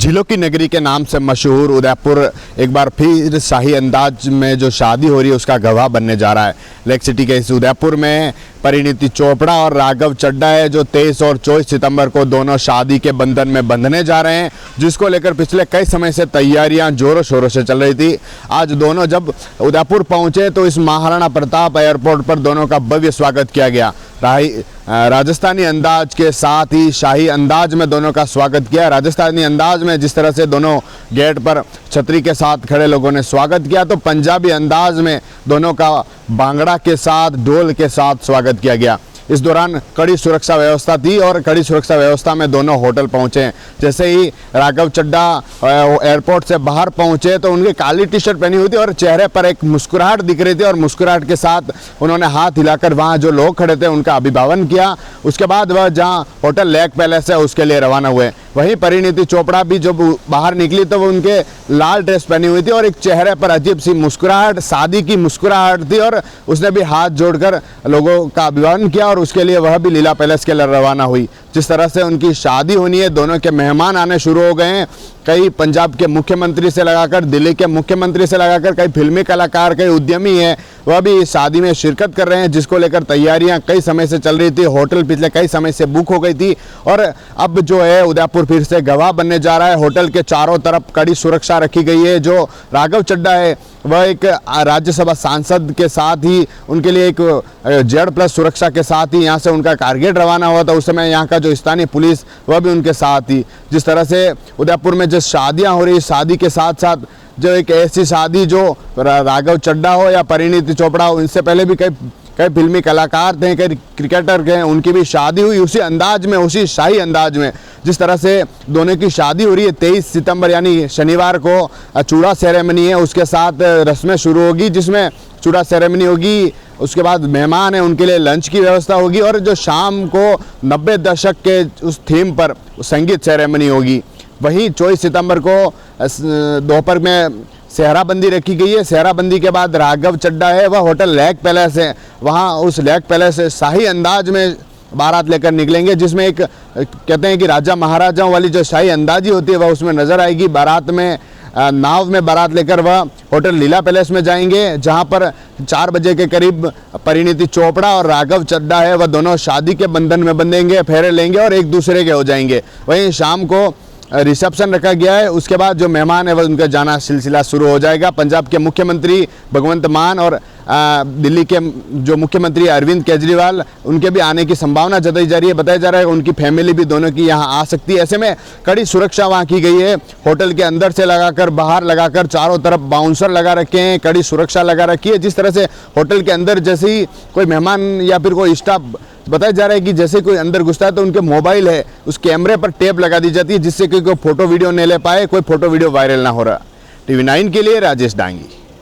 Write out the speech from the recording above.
झीलों की नगरी के नाम से मशहूर उदयपुर एक बार फिर शाही अंदाज में जो शादी हो रही है उसका गवाह बनने जा रहा है। लेक सिटी के इस उदयपुर में परिणीति चोपड़ा और राघव चड्ढा है जो 23 और 24 सितंबर को दोनों शादी के बंधन में बंधने जा रहे हैं, जिसको लेकर पिछले कई समय से तैयारियां जोरों शोरों से चल रही थी। आज दोनों जब उदयपुर पहुंचे तो इस महाराणा प्रताप एयरपोर्ट पर दोनों का भव्य स्वागत किया गया। राजस्थानी अंदाज के साथ ही शाही अंदाज में दोनों का स्वागत किया। राजस्थानी अंदाज में जिस तरह से दोनों गेट पर छतरी के साथ खड़े लोगों ने स्वागत किया, तो पंजाबी अंदाज में दोनों का भांगड़ा के साथ ढोल के साथ स्वागत किया गया। इस दौरान कड़ी सुरक्षा व्यवस्था थी और कड़ी सुरक्षा व्यवस्था में दोनों होटल पहुंचे। जैसे ही राघव चड्ढा एयरपोर्ट से बाहर पहुंचे तो उनकी काली टी शर्ट पहनी हुई थी और चेहरे पर एक मुस्कुराहट दिख रही थी और मुस्कुराहट के साथ उन्होंने हाथ हिलाकर वहां जो लोग खड़े थे उनका अभिवादन किया। उसके बाद वह जहां होटल लेक पैलेस है उसके लिए रवाना हुए। वहीं परिणीति चोपड़ा भी जब बाहर निकली तो वो उनके लाल ड्रेस पहनी हुई थी और एक चेहरे पर अजीब सी मुस्कुराहट, शादी की मुस्कुराहट थी और उसने भी हाथ जोड़कर लोगों का अभिवादन किया और उसके लिए वह भी लीला पैलेस के लिए रवाना हुई। जिस तरह से उनकी शादी होनी है, दोनों के मेहमान आने शुरू हो गए हैं। कई पंजाब के मुख्यमंत्री से लगाकर दिल्ली के मुख्यमंत्री से लगाकर कई फिल्मी कलाकार, कई उद्यमी हैं, वह भी इस शादी में शिरकत कर रहे हैं, जिसको लेकर तैयारियां कई समय से चल रही थी। होटल पिछले कई समय से बुक हो गई थी और अब जो है उदयपुर फिर से गवाह बनने जा रहा है। होटल के चारों तरफ कड़ी सुरक्षा रखी गई है। जो राघव चड्ढा है वह एक राज्यसभा सांसद के साथ ही उनके लिए एक Z+ सुरक्षा के साथ ही यहाँ से उनका कारगेट रवाना हुआ था। उस समय यहाँ का जो स्थानीय पुलिस वह भी उनके साथ थी। जिस तरह से उदयपुर में जो शादियाँ हो रही, शादी के साथ साथ जो एक ऐसी शादी जो राघव चड्ढा हो या परिणीति चोपड़ा हो, इनसे पहले भी कई फिल्मी कलाकार थे, कई क्रिकेटर थे, उनकी भी शादी हुई उसी अंदाज में, उसी शाही अंदाज में। जिस तरह से दोनों की शादी हो रही है 23 सितंबर यानी शनिवार को चूड़ा सेरेमनी है, उसके साथ रस्में शुरू होगी जिसमें चूड़ा सेरेमनी होगी। उसके बाद मेहमान हैं उनके लिए लंच की व्यवस्था होगी और जो शाम को 90 दशक के उस थीम पर संगीत सेरेमनी होगी। वहीं 24 सितंबर को दोपहर में सेहराबंदी रखी गई है। सेहराबंदी के बाद राघव चड्ढा है वह होटल लेक पैलेस है, वहाँ उस लेक पैलेस से शाही अंदाज में बारात लेकर निकलेंगे, जिसमें एक कहते हैं कि राजा महाराजाओं वाली जो शाही अंदाजी होती है वह उसमें नज़र आएगी। बारात में नाव में बारात लेकर वह होटल लीला पैलेस में जाएंगे, जहां पर 4 बजे के करीब परिणीति चोपड़ा और राघव चड्ढा है वह दोनों शादी के बंधन में बंधेंगे, फेरे लेंगे और एक दूसरे के हो जाएंगे। वहीं शाम को रिसेप्शन रखा गया है। उसके बाद जो मेहमान है वह उनका जाना सिलसिला शुरू हो जाएगा। पंजाब के मुख्यमंत्री भगवंत मान और दिल्ली के जो मुख्यमंत्री अरविंद केजरीवाल, उनके भी आने की संभावना जताई जा रही है। बताया जा रहा है उनकी फैमिली भी दोनों की यहाँ आ सकती है। ऐसे में कड़ी सुरक्षा वहाँ की गई है। होटल के अंदर से लगाकर बाहर लगाकर चारों तरफ बाउंसर लगा रखे हैं, कड़ी सुरक्षा लगा रखी है। जिस तरह से होटल के अंदर जैसे ही कोई मेहमान या फिर कोई स्टाफ, बताया जा रहा है कि जैसे कोई अंदर घुसता है तो उनके मोबाइल है उस कैमरे पर टेप लगा दी जाती है, जिससे कि कोई फोटो वीडियो नहीं ले पाए, कोई फोटो वीडियो वायरल ना हो रहा। TV9 के लिए राजेश डांगी।